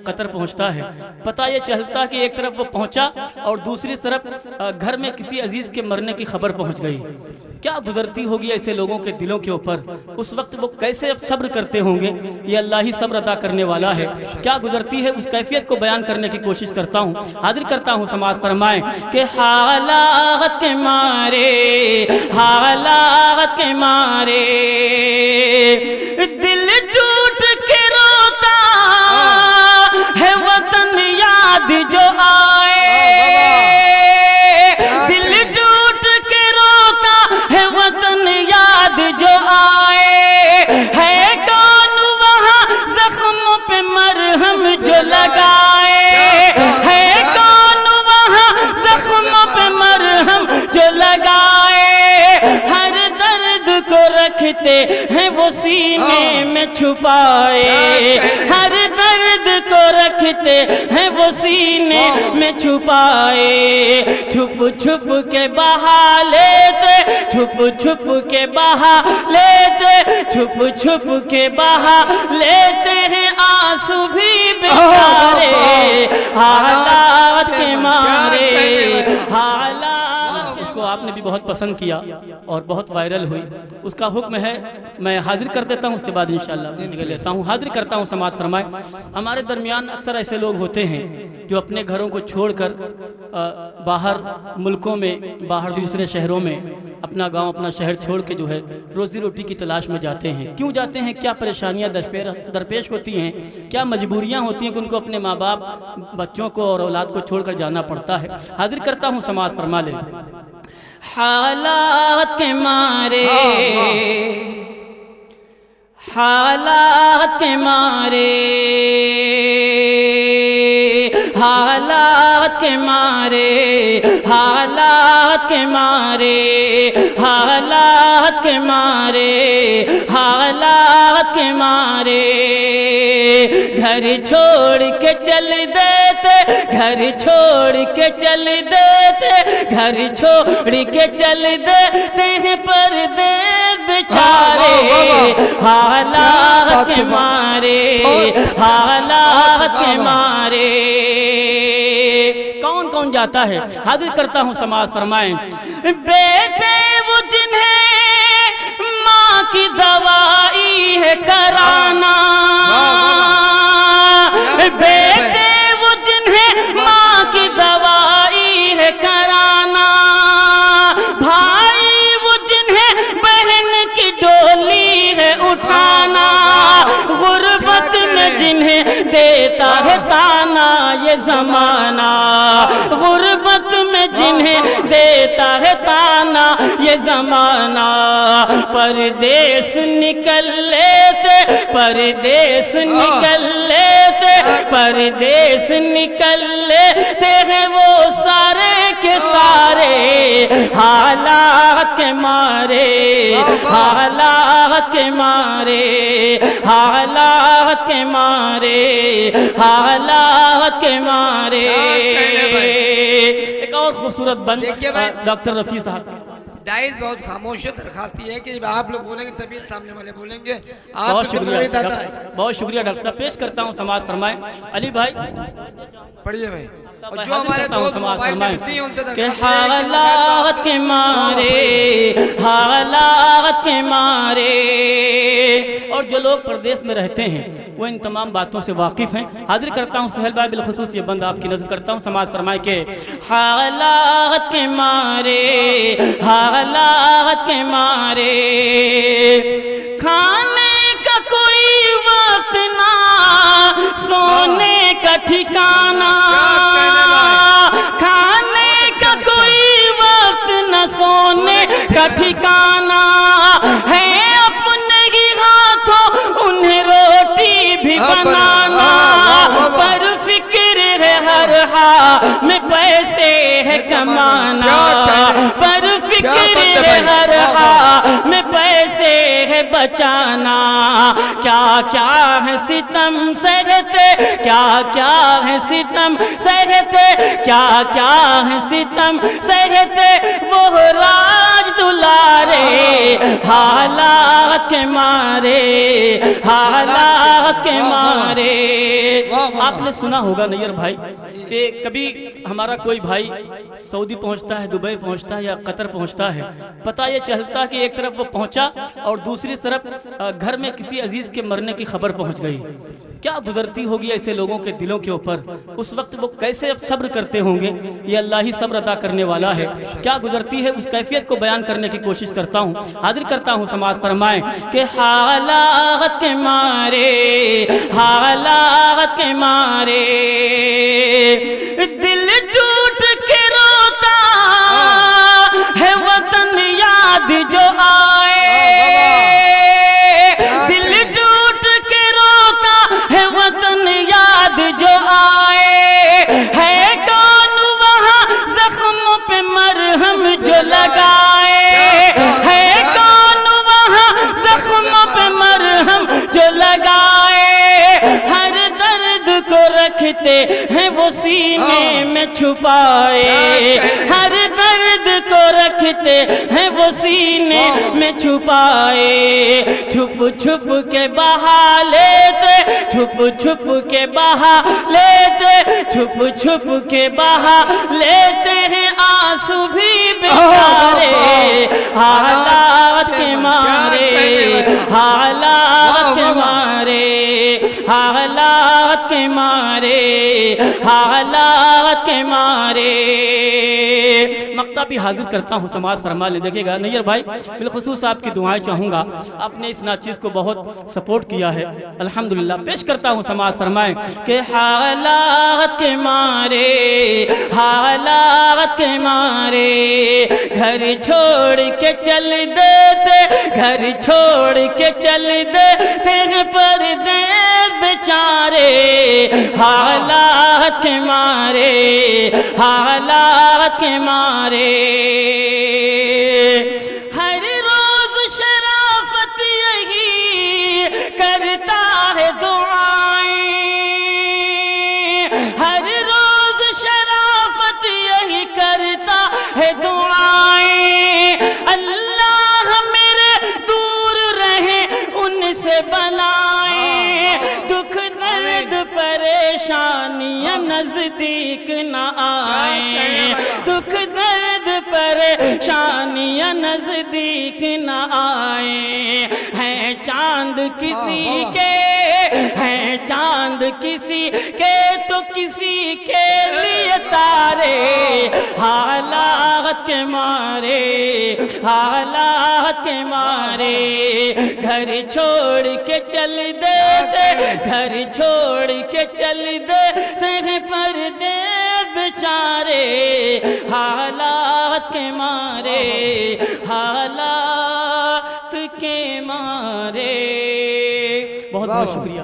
قطر پہنچتا ہے، پتہ یہ چلتا کہ ایک طرف وہ پہنچا اور دوسری طرف گھر میں کسی عزیز کے مرنے کی خبر پہنچ گئی۔ کیا گزرتی ہوگی ایسے لوگوں کے دلوں کے اوپر، اس وقت وہ کیسے صبر کرتے ہوں گے؟ یہ اللہ ہی صبر عطا کرنے والا ہے۔ کیا گزرتی ہے اس کیفیت کو بیان کرنے کی کوشش کرتا ہوں، حاضر کرتا ہوں، سماعت فرمائیں کہ حالات کے مارے، حالات کے مارے دل ٹوٹ کے روتا ہے وطن یاد جو آئے، دل ٹوٹ کے روتا ہے وطن یاد جو آئے، ہے کون وہاں زخم پہ مرہم جو لگائے، ہے کون وہاں زخم پہ مرہم جو لگائے، ہر درد کو رکھتے ہیں وہ سینے میں چھپائے، ہر درد کو رکھتے ہیں وہ سینے میں چھپائے، چھپ چھپ کے بہا لیتے، چھپ چھپ کے بہا لیتے، چھپ چھپ کے بہا لیتے ہیں آنسو بھی بیچارے، حالات کے مارے، حالات۔ اس کو آپ نے بھی بہت پسند کیا اور بہت وائرل ہوئی، اس کا حکم ہے میں حاضر کر دیتا ہوں، اس کے بعد انشاءاللہ جگہ لیتا ہوں، حاضر کرتا ہوں، سماعت فرمائے۔ ہمارے درمیان اکثر ایسے لوگ ہوتے ہیں جو اپنے گھروں کو چھوڑ کر باہر ملکوں میں، باہر دوسرے شہروں میں اپنا گاؤں، اپنا شہر چھوڑ کے جو ہے روزی روٹی کی تلاش میں جاتے ہیں۔ کیوں جاتے ہیں؟ کیا پریشانیاں درپیش ہوتی ہیں، کیا مجبوریاں ہوتی ہیں کہ ان کو اپنے ماں باپ، بچوں کو اور اولاد کو چھوڑ کر جانا پڑتا ہے؟ حاضر کرتا ہوں، سماعت فرما لے۔ حالات کے مارے، حالات کے مارے، حالات کے مارے، حالات کے مارے، حالات کے مارے، حالات کے مارے گھر چھوڑ کے چل دیتے، گھر چھوڑ کے چل دیتے، گھر چھوڑ کے چل دیتے ہیں پردیس بیچارے، حالات کے مارے، حالات کے مارے۔ کون کون جاتا ہے؟ حاضر کرتا ہوں، سماعت فرمائیں۔ بیٹے وہ جنہیں ماں کی دوائی ہے کرانا، بیٹے وہ جنہیں ماں کی دوائی ہے کرانا، بھائی وہ جنہیں بہن کی ڈولی ہے اٹھانا، غربت میں جنہیں دیتا ہے تانا یہ زمانہ، غربت میں جنہیں دیتا ہے تانا یہ زمانہ، پردیس نکل لیتے، پردیس نکل لیتے، پردیس نکل لیتے ہیں وہ سارے کے سارے، حالات کے مارے، حالات کے مارے، حالات کے مارے، حالات کے مارے۔ ایک اور خوبصورت بند ڈاکٹر رفیع صاحب، دائز بہت خاموش درخواستی ہے کہ جب آپ لوگ بولیں گے تبھی سامنے والے بولیں گے۔ بہت شکریہ بہت شکریہ ڈاکٹر صاحب، پیش کرتا ہوں، سماعت فرمائیں۔ علی بھائی پڑھیے بھائی، اور جو ہمارے دوست موبائل میں بزی ہیں ان سے کہ حالات کے مارے، حالات کے مارے، اور جو لوگ پردیس میں رہتے ہیں وہ ان تمام باتوں سے واقف ہیں۔ حاضر کرتا ہوں سہیل بھائی، بالخصوص یہ بند آپ کی نظر کرتا ہوں، سماعت فرمائے کہ حالات کے مارے، حالات کے مارے کھانے کا کوئی وقت نہ، سونے کا ٹھکانہ، کھانے کا کوئی وقت نہ، سونے کا ٹھکانہ ہے، اپنے ہی ہاتھوں انہیں روٹی بھی بنانا، پر فکر ہے ہر حال میں پیسے ہے کمانا، پر فکر ہے ہر حال میں پیسے ہے بچانا، کیا کیا ہے ستم سہتے، کیا کیا ہے ستم سہتے، کیا کیا ہے ستم سہتے، وہ راج دلارے حالات کے مارے حالات کے مارے۔ آپ نے سنا ہوگا نیر بھائی کہ کبھی ہمارا کوئی بھائی سعودی پہنچتا ہے، دبئی پہنچتا ہے یا قطر پہنچتا ہے، پتہ یہ چلتا کہ ایک طرف وہ پہنچا اور دوسری طرف گھر میں کسی عزیز کے مرنے کی خبر پہنچ گئی۔ کیا گزرتی ہوگی ایسے لوگوں کے دلوں کے اوپر، اس وقت وہ کیسے صبر کرتے ہوں گے؟ یہ اللہ ہی صبر عطا کرنے والا ہے۔ کیا گزرتی ہے اس کیفیت کو بیان کرنے کی کوشش کرتا ہوں، حاضر کرتا ہوں، سماعت فرمائیں کہ حالات کے مارے حالات کے مارے دل ٹوٹ کے روتا ہے وطن یاد جو آئے، دل ٹوٹ کے روتا ہے وطن یاد جو آئے، ہے کون وہاں زخم پہ مرہم جو لگائے، ہے کون وہاں زخم پہ مرہم جو لگائے، ہر درد کو رکھتے ہیں وہ سینے میں چھپائے، ہر درد کو رکھتے ہیں وہ سینے میں چھپائے، چھپ چھپ کے بہا لیتے، چھپ چھپ کے بہا لیتے، چھپ چھپ کے بہا لیتے ہیں آنسو بھی بیچارے، حالات کے مارے حالات کے مارے حالات کے مارے حالات کے مارے۔ مقطع بھی حاضر کرتا ہوں، سماعت فرما لیں۔ دیکھیے گا نیر بھائی، بالخصوص آپ کی دعائیں چاہوں گا، آپ نے اس ناچیز کو بہت سپورٹ کیا ہے، الحمدللہ۔ پیش کرتا ہوں، سماعت فرمائیں کہ حالات کے مارے حالات کے مارے گھر چھوڑ کے چل دیتے، گھر چھوڑ کے چل دیتے ہیں پردیس بیچارے، حالات کے مارے حالات کے مارے۔ ہر روز شرافت یہی کرتا ہے دعائیں، ہر روز شرافت یہی کرتا ہے دعائیں، اللہ میرے دور رہے ان سے بلائیں، دکھ درد پریشانیاں نزدیک نہ آئیں، دکھ درد پریشانیاں نزدیک نہ آئیں، ہیں چاند کسی کے ہیں چاند کسی کے تو کسی کے لیے تارے، حالات کے مارے حالات کے مارے گھر چھوڑ کے چل دیتے، گھر چھوڑ کے چل دیتے ہیں پردیس بیچارے، حالات کے مارے حالات کے مارے۔ بہت بہت شکریہ۔